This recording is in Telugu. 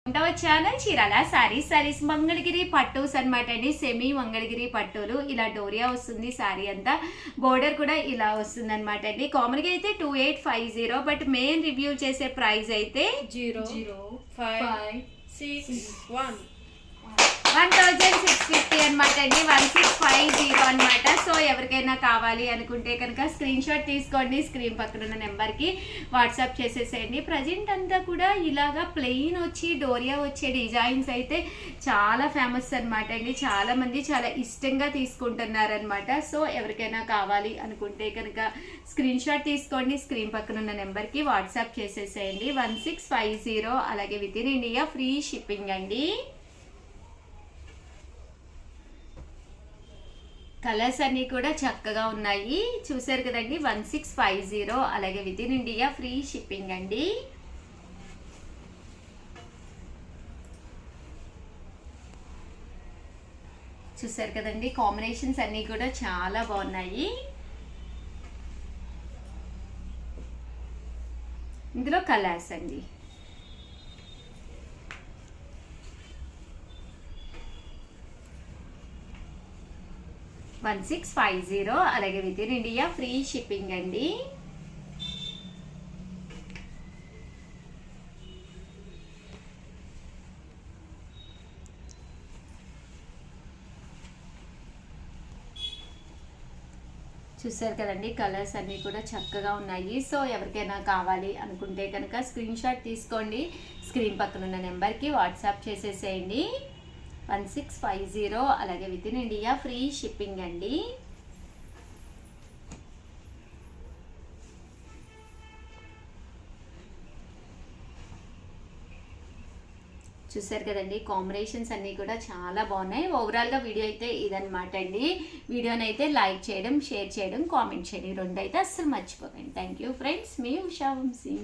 రెండవ ఛానల్ చీరాల సారీస్ మంగళగిరి పట్టూస్ అనమాట అండి. సెమీ మంగళగిరి పట్టులు ఇలా డోరియా వస్తుంది. సారీ అంతా బోర్డర్ కూడా ఇలా వస్తుంది అనమాట అండి. కామన్గా అయితే 2850, బట్ మెయిన్ రివ్యూ చేసే ప్రైస్ అయితే 1650 అనమాట అండి. 1650 అనమాట. సో ఎవరికైనా కావాలి అనుకుంటే కనుక స్క్రీన్ షాట్ తీసుకోండి, స్క్రీన్ పక్కన ఉన్న నెంబర్కి వాట్సాప్ చేసేసేయండి. ప్రజెంట్ అంతా కూడా ఇలాగా ప్లెయిన్ వచ్చి డోరియా వచ్చే డిజైన్స్ అయితే చాలా ఫేమస్ అనమాట అండి. చాలా మంది చాలా ఇష్టంగా తీసుకుంటున్నారనమాట. సో ఎవరికైనా కావాలి అనుకుంటే కనుక స్క్రీన్ షాట్ తీసుకోండి, స్క్రీన్ పక్కన ఉన్న నెంబర్కి వాట్సాప్ చేసేసేయండి. 1650, అలాగే with in India free shipping అండి. కలర్స్ అన్నీ కూడా చక్కగా ఉన్నాయి, చూసారు కదండి. 1650, అలాగే with in India free shipping అండి. చూసారు కదండి, కాంబినేషన్స్ అన్నీ కూడా చాలా బాగున్నాయి. ఇందులో కలర్స్ అండి. $1650, అలాగే with in India free shipping అండి. చూసారు కదండి, కలర్స్ అన్నీ కూడా చక్కగా ఉన్నాయి. సో ఎవరికైనా కావాలి అనుకుంటే కనుక స్క్రీన్ షాట్ తీసుకోండి, స్క్రీన్ పక్కన ఉన్న నెంబర్కి వాట్సాప్ చేసేసేయండి. 1650, అలాగే with in India free shipping అండి. చూసారు కదండి, కాంబినేషన్స్ అన్నీ కూడా చాలా బాగున్నాయి. ఓవరాల్గా వీడియో అయితే ఇదనమాట అండి. వీడియోని అయితే లైక్ చేయడం, షేర్ చేయడం, కామెంట్ చేయడం, రెండు అయితే అస్సలు మర్చిపోకండి. థ్యాంక్ యూ ఫ్రెండ్స్, మీ ఉషా వంశీ.